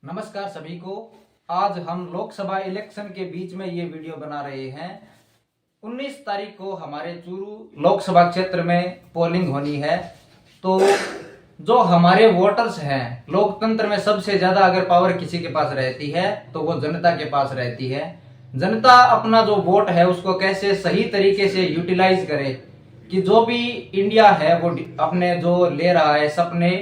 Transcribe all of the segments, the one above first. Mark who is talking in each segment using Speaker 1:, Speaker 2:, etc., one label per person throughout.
Speaker 1: नमस्कार सभी को। आज हम लोकसभा इलेक्शन के बीच में ये वीडियो बना रहे हैं। 19 तारीख को हमारे चूरू लोकसभा क्षेत्र में पोलिंग होनी है। तो जो हमारे वोटर्स हैं, लोकतंत्र में सबसे ज्यादा अगर पावर किसी के पास रहती है तो वो जनता के पास रहती है। जनता अपना जो वोट है उसको कैसे सही तरीके से यूटिलाइज करे कि जो भी इंडिया है वो अपने जो ले रहा है सपने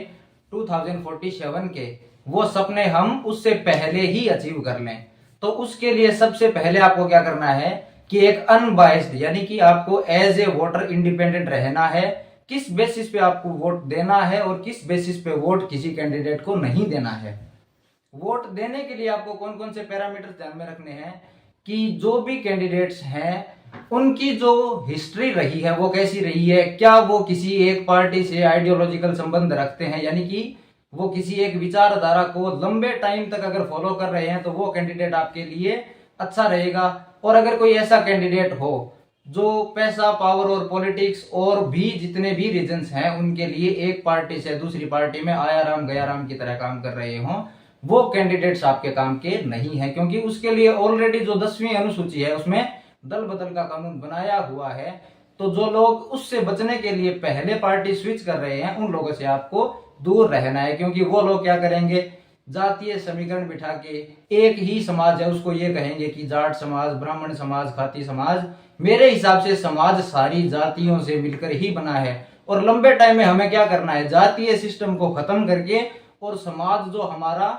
Speaker 1: 2047 के, वो सपने हम उससे पहले ही अचीव कर लें। तो उसके लिए सबसे पहले आपको क्या करना है कि एक अनबायस्ड यानी कि आपको एज ए वोटर इंडिपेंडेंट रहना है। किस बेसिस पे आपको वोट देना है और किस बेसिस पे वोट किसी कैंडिडेट को नहीं देना है। वोट देने के लिए आपको कौन कौन से पैरामीटर्स ध्यान में रखने हैं कि जो भी कैंडिडेट्स हैं उनकी जो हिस्ट्री रही है वो कैसी रही है, क्या वो किसी एक पार्टी से आइडियोलॉजिकल संबंध रखते हैं, यानी कि वो किसी एक विचारधारा को लंबे टाइम तक अगर फॉलो कर रहे हैं तो वो कैंडिडेट आपके लिए अच्छा रहेगा। और अगर कोई ऐसा कैंडिडेट हो जो पैसा, पावर और पॉलिटिक्स और भी जितने भी रीजंस हैं उनके लिए एक पार्टी से दूसरी पार्टी में आया राम गया राम की तरह काम कर रहे हों, वो कैंडिडेट्स आपके काम के नहीं है। क्योंकि उसके लिए ऑलरेडी जो 10वीं अनुसूची है उसमें दल बदल का कानून बनाया हुआ है। तो जो लोग उससे बचने के लिए पहले पार्टी स्विच कर रहे हैं उन लोगों से आपको दूर रहना है। क्योंकि वो लोग क्या करेंगे, जातीय समीकरण बिठा के एक ही समाज है उसको ये कहेंगे कि जाट समाज, ब्राह्मण समाज, खाती समाज। मेरे हिसाब से समाज सारी जातियों से मिलकर ही बना है और लंबे टाइम में हमें क्या करना है, जातीय सिस्टम को खत्म करके और समाज जो हमारा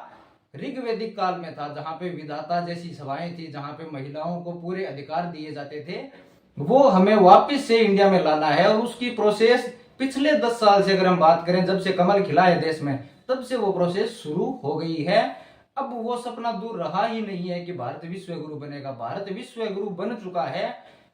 Speaker 1: ऋग्वैदिक काल में था, जहां पे विधाता जैसी सभाएं थी, जहां पे महिलाओं को पूरे अधिकार दिए जाते थे, वो हमें वापस से इंडिया में लाना है। और उसकी प्रोसेस पिछले 10 साल से अगर हम बात करें, जब से कमल खिला है देश में, तब से वो प्रोसेस शुरू हो गई है। अब वो सपना दूर रहा ही नहीं है कि भारत विश्व गुरु बनेगा। भारत विश्व गुरु बन चुका है।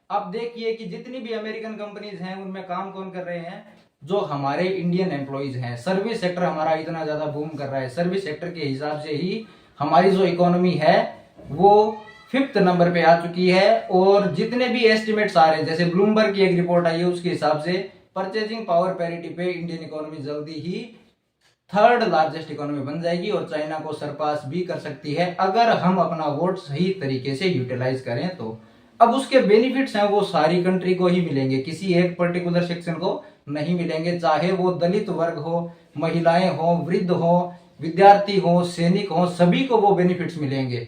Speaker 1: अब देखिए कि जितनी भी अमेरिकन कंपनीज हैं उनमें काम कौन कर रहे हैं, जो हमारे इंडियन एम्प्लॉइज हैं। सर्विस सेक्टर हमारा इतना ज्यादा बूम कर रहा है, सर्विस सेक्टर के हिसाब से ही हमारी जो इकोनॉमी है वो 5th नंबर पे आ चुकी है। और जितने भी एस्टिमेट्स आ रहे हैं, जैसे ब्लूमबर्ग की एक रिपोर्ट आई है, उसके हिसाब से परचेजिंग पावर पैरिटी पे इंडियन इकोनॉमी जल्दी ही 3rd लार्जेस्ट इकोनॉमी बन जाएगी और चाइना को सरपास भी कर सकती है अगर हम अपना वोट सही तरीके से यूटिलाइज करें तो। अब उसके बेनिफिट्स हैं वो सारी कंट्री को ही मिलेंगे, किसी एक पर्टिकुलर सेक्शन को नहीं मिलेंगे। चाहे वो दलित वर्ग हो, महिलाएं हो, वृद्ध हो, विद्यार्थी हो, सैनिक हो, सभी को वो बेनिफिट्स मिलेंगे।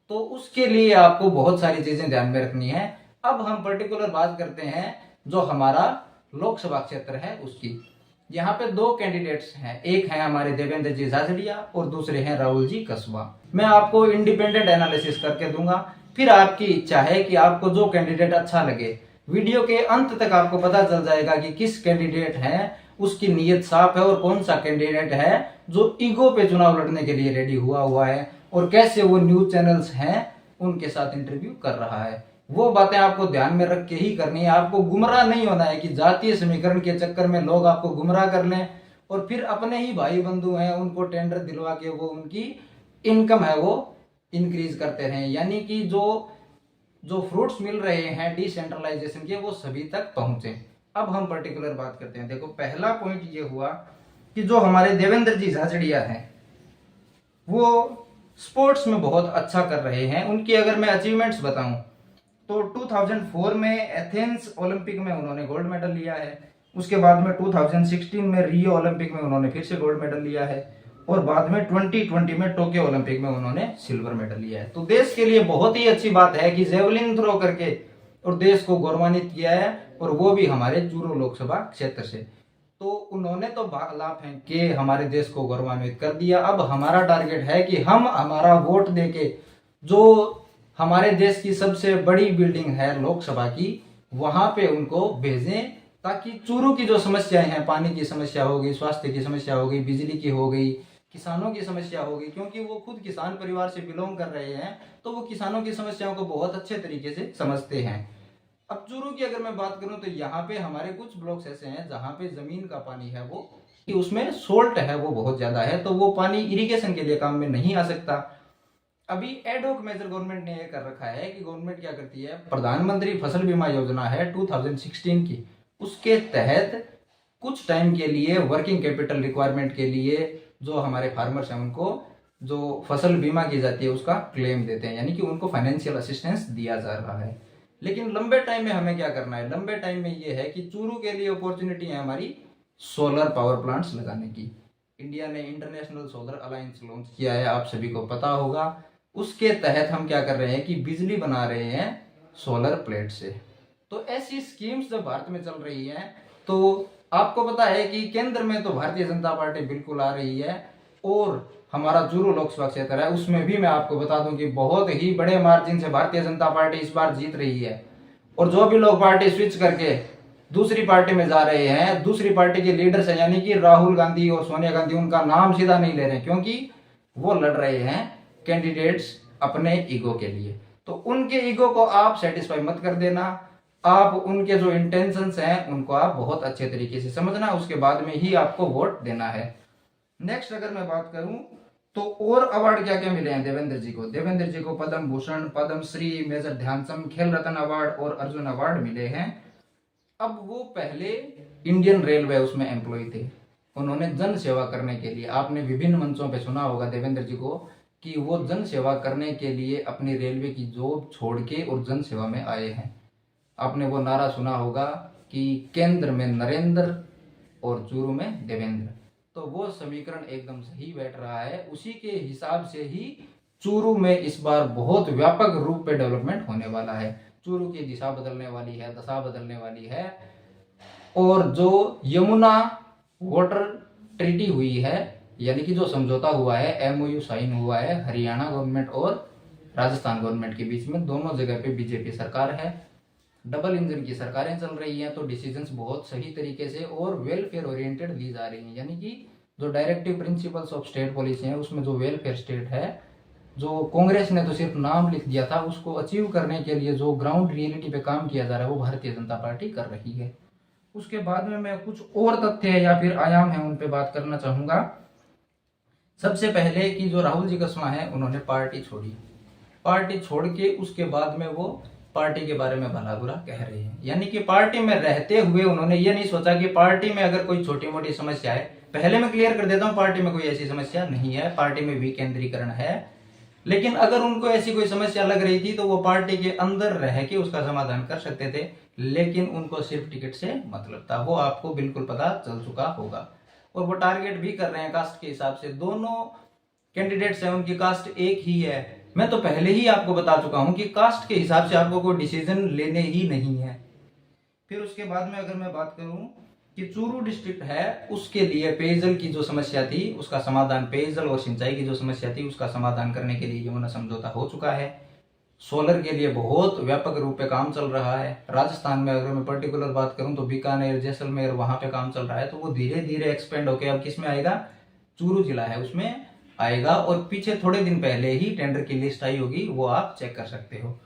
Speaker 1: तो उसके लिए आपको बहुत सारी चीजें ध्यान में रखनी है। अब हम पर्टिकुलर बात करते हैं जो हमारा लोकसभा क्षेत्र है उसकी। यहाँ पे 2 कैंडिडेट्स हैं, एक है हमारे देवेंद्र जी झाझड़िया और दूसरे हैं राहुल जी कसबा। मैं आपको इंडिपेंडेंट एनालिसिस करके दूंगा, फिर आपकी इच्छा है कि आपको जो कैंडिडेट अच्छा लगे। वीडियो के अंत तक आपको पता चल जाएगा कि किस कैंडिडेट है उसकी नीयत साफ है और कौन सा कैंडिडेट है जो ईगो पे चुनाव लड़ने के लिए रेडी हुआ है और कैसे वो न्यूज चैनल्स हैं उनके साथ इंटरव्यू कर रहा है। वो बातें आपको ध्यान में रख के ही करनी है। आपको गुमराह नहीं होना है कि जातीय समीकरण के चक्कर में लोग आपको गुमराह कर लें और फिर अपने ही भाई बंधु हैं उनको टेंडर दिलवा के वो उनकी इनकम है वो इंक्रीज करते रहें। यानी कि जो जो फ्रूट्स मिल रहे हैं डिसेंट्रलाइजेशन के वो सभी तक पहुंचे। अब हम पर्टिकुलर बात करते हैं। देखो, पहला पॉइंट ये हुआ कि जो हमारे देवेंद्र जी झाझड़िया हैं वो स्पोर्ट्स में बहुत अच्छा कर रहे हैं। उनकी अगर मैं अचीवमेंट्स बताऊं तो 2004 में एथेंस ओलंपिक में उन्होंने गोल्ड मेडल लिया है। उसके बाद में 2016 में रियो ओलंपिक में उन्होंने फिर से गोल्ड मेडल लिया है और बाद में 2020 में टोक्यो ओलंपिक में उन्होंने सिल्वर मेडल लिया है। तो देश के लिए बहुत ही अच्छी बात है कि जेवलिन थ्रो करके और देश को गौरवान्वित किया है, और वो भी हमारे चूरू लोकसभा क्षेत्र से। तो उन्होंने तो भाला फेंक के हमारे देश को गौरवान्वित कर दिया। अब हमारा टारगेट है कि हम हमारा वोट देके जो हमारे देश की सबसे बड़ी बिल्डिंग है लोकसभा की, वहां पे उनको भेजें ताकि चूरू की जो समस्याएं हैं, पानी की समस्या हो गई, स्वास्थ्य की समस्या हो गई, बिजली की हो गई, किसानों की समस्या हो गई, क्योंकि वो खुद किसान परिवार से बिलोंग कर रहे हैं तो वो किसानों की समस्याओं को बहुत अच्छे तरीके से समझते हैं। अब चूरू की अगर मैं बात करूं तो यहाँ पे हमारे कुछ ब्लॉक्स ऐसे हैं जहां पे जमीन का पानी है वो कि उसमें सोल्ट है वो बहुत ज्यादा है, तो वो पानी इरिगेशन के लिए काम में नहीं आ सकता। अभी एडहोक मेजर गवर्नमेंट ने ये कर रखा है कि गवर्नमेंट क्या करती है, प्रधानमंत्री फसल बीमा योजना है 2016 की, उसके तहत कुछ टाइम के लिए वर्किंग कैपिटल रिक्वायरमेंट के लिए जो हमारे फार्मर्स हैं उनको जो फसल बीमा की जाती है उसका क्लेम देते हैं, यानी कि उनको फाइनेंशियल असिस्टेंस दिया जा रहा है। लेकिन लंबे टाइम में हमें क्या करना है, लंबे टाइम में ये है कि चूरू के लिए अपॉर्चुनिटी है हमारी सोलर पावर प्लांट्स लगाने की। इंडिया ने इंटरनेशनल सोलर अलायंस लॉन्च किया है, आप सभी को पता होगा। उसके तहत हम क्या कर रहे हैं कि बिजली बना रहे हैं सोलर प्लेट से। तो ऐसी स्कीम्स जब भारत में चल रही हैं तो आपको पता है कि केंद्र में तो भारतीय जनता पार्टी बिल्कुल आ रही है, और हमारा चूरू लोकसभा क्षेत्र है उसमें भी मैं आपको बता दूं कि बहुत ही बड़े मार्जिन से भारतीय जनता पार्टी इस बार जीत रही है। और जो भी लोग पार्टी स्विच करके दूसरी पार्टी में जा रहे हैं, दूसरी पार्टी के लीडर्स हैं, यानी कि राहुल गांधी और सोनिया गांधी, उनका नाम सीधा नहीं ले रहे क्योंकि वो लड़ रहे हैं कैंडिडेट्स अपने ईगो के लिए। तो उनके ईगो को आप सेटिस्फाई मत कर देना, आप उनके जो इंटेंशंस हैं उनको आप बहुत अच्छे तरीके से समझना, उसके बाद में ही आपको वोट देना है। नेक्स्ट अगर मैं बात करूं तो और अवार्ड क्या क्या मिले हैं देवेंद्र जी को। देवेंद्र जी को पद्म भूषण, पद्म श्री, मेजर ध्यानचंद खेल रत्न अवार्ड और अर्जुन अवार्ड मिले हैं। अब वो पहले इंडियन रेलवे उसमें एम्प्लॉय थे, उन्होंने जन सेवा करने के लिए, आपने विभिन्न मंचों पे सुना होगा देवेंद्र जी को कि वो जन सेवा करने के लिए अपनी रेलवे की जॉब छोड़ के और जन सेवा में आए हैं। आपने वो नारा सुना होगा कि केंद्र में नरेंद्र और चूरू में देवेंद्र। तो वो समीकरण एकदम सही बैठ रहा है, उसी के हिसाब से ही चूरू में इस बार बहुत व्यापक रूप पे डेवलपमेंट होने वाला है। चूरू की दिशा बदलने वाली है, दशा बदलने वाली है। और जो यमुना वाटर ट्रीटी हुई है, यानी कि जो समझौता हुआ है, एमओयू साइन हुआ है हरियाणा गवर्नमेंट और राजस्थान गवर्नमेंट के बीच में, दोनों जगह पे बीजेपी सरकार है, डबल इंजन की सरकारें चल रही हैं, तो डिसीजंस बहुत सही तरीके से और वेलफेयर ओरिएंटेड ली जा रही हैं। यानी कि जो directive principles of state policy है उसमें जो वेलफेयर स्टेट है, जो कांग्रेस ने तो सिर्फ नाम लिख दिया था, उसको अचीव करने के लिए जो ग्राउंड रियलिटी पे काम किया जा रहा है वो भारतीय जनता पार्टी कर रही है। उसके बाद में मैं कुछ और तथ्य या फिर आयाम है उन पे बात करना चाहूंगा। सबसे पहले कि जो राहुल जी कस्वां है उन्होंने पार्टी छोड़ी, पार्टी छोड़ के उसके बाद में वो पार्टी के बारे में भला बुरा कह रहे हैं। यानी कि पार्टी में रहते हुए उन्होंने ये नहीं सोचा कि पार्टी में अगर कोई छोटी मोटी समस्या है, पहले मैं क्लियर कर देता हूं पार्टी में कोई ऐसी समस्या नहीं है, पार्टी में विकेंद्रीकरण है। लेकिन अगर उनको ऐसी कोई समस्या लग रही थी तो वो पार्टी के अंदर रह के उसका समाधान कर सकते थे, लेकिन उनको सिर्फ टिकट से मतलब था, वो आपको बिल्कुल पता चल चुका होगा। और वो टारगेट भी कर रहे हैं कास्ट के हिसाब से, दोनों कैंडिडेट्स हैं उनकी कास्ट एक ही है। मैं तो पहले ही आपको बता चुका हूं कि कास्ट के हिसाब से आपको कोई डिसीजन लेने ही नहीं है। फिर उसके बाद में अगर मैं बात करूं कि चूरू डिस्ट्रिक्ट है, उसके लिए पेयजल की जो समस्या थी उसका समाधान, पेयजल और सिंचाई की जो समस्या थी उसका समाधान करने के लिए यमुना समझौता हो चुका है। सोलर के लिए बहुत व्यापक रूप पे काम चल रहा है। राजस्थान में अगर मैं पर्टिकुलर बात करूं तो बीकानेर, जैसलमेर, वहां पे काम चल रहा है, तो वो धीरे धीरे एक्सपेंड होकर अब किस में आएगा, चूरू जिला है उसमें आएगा। और पीछे थोड़े दिन पहले ही टेंडर की लिस्ट आई होगी, वो आप चेक कर सकते हो।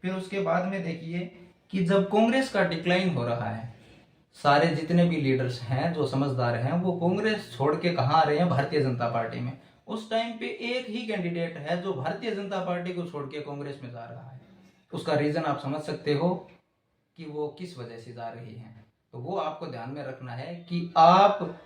Speaker 1: फिर उसके बाद में देखिए कि जब कांग्रेस का डिक्लाइन हो रहा है, सारे जितने भी लीडर्स हैं जो समझदार हैं वो कांग्रेस छोड़ के कहाँ आ रहे हैं, भारतीय जनता पार्टी में। उस टाइम पे एक ही कैंडिडेट है जो भारतीय जनता पार्टी को छोड़ के कांग्रेस में जा रहा है। उसका रीजन आप समझ सकते हो कि वो किस वजह से जा रही हैं। तो वो आपको ध्यान में रखना है कि आप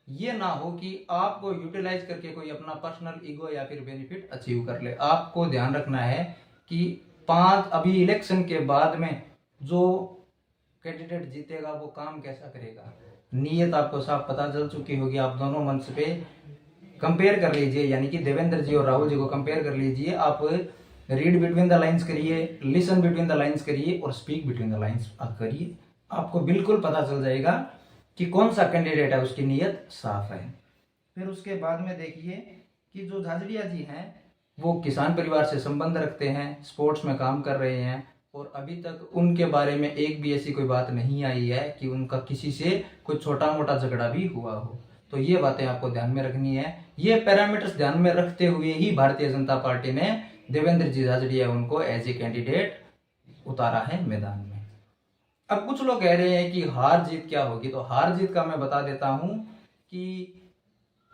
Speaker 1: ये ना हो कि आपको यूटिलाइज करके कोई अपना पर्सनल ईगो या फिर बेनिफिट अचीव कर ले। आपको ध्यान रखना है कि अभी इलेक्शन के बाद में जो कैंडिडेट जीतेगा वो काम कैसा करेगा, नीयत आपको साफ पता चल चुकी होगी। आप दोनों मंच पे कंपेयर कर लीजिए, यानी कि देवेंद्र जी और राहुल जी को कंपेयर कर लीजिए। आप रीड बिटवीन द लाइंस करिए, लिसन बिटवीन द लाइंस करिए और स्पीक बिटवीन द लाइंस करिए, आपको बिल्कुल पता चल जाएगा कि कौन सा कैंडिडेट है उसकी नीयत साफ है। फिर उसके बाद में देखिए कि जो झाझड़िया जी हैं वो किसान परिवार से संबंध रखते हैं, स्पोर्ट्स में काम कर रहे हैं, और अभी तक उनके बारे में एक भी ऐसी कोई बात नहीं आई है कि उनका किसी से कोई छोटा मोटा झगड़ा भी हुआ हो। तो ये बातें आपको ध्यान में रखनी है। ये पैरामीटर्स ध्यान में रखते हुए ही भारतीय जनता पार्टी ने देवेंद्र जी झाझड़िया उनको एज ए कैंडिडेट उतारा है मैदान में। अब कुछ लोग कह रहे हैं कि हार जीत क्या होगी, तो हार जीत का मैं बता देता हूं कि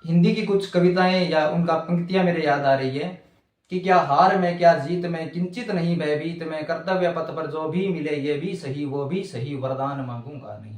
Speaker 1: हिंदी की कुछ कविताएं या उनका पंक्तियां मेरे याद आ रही है कि क्या हार में क्या जीत में किंचित नहीं भयभीत में, कर्तव्य पथ पर जो भी मिले ये भी सही वो भी सही, वरदान मांगूंगा नहीं।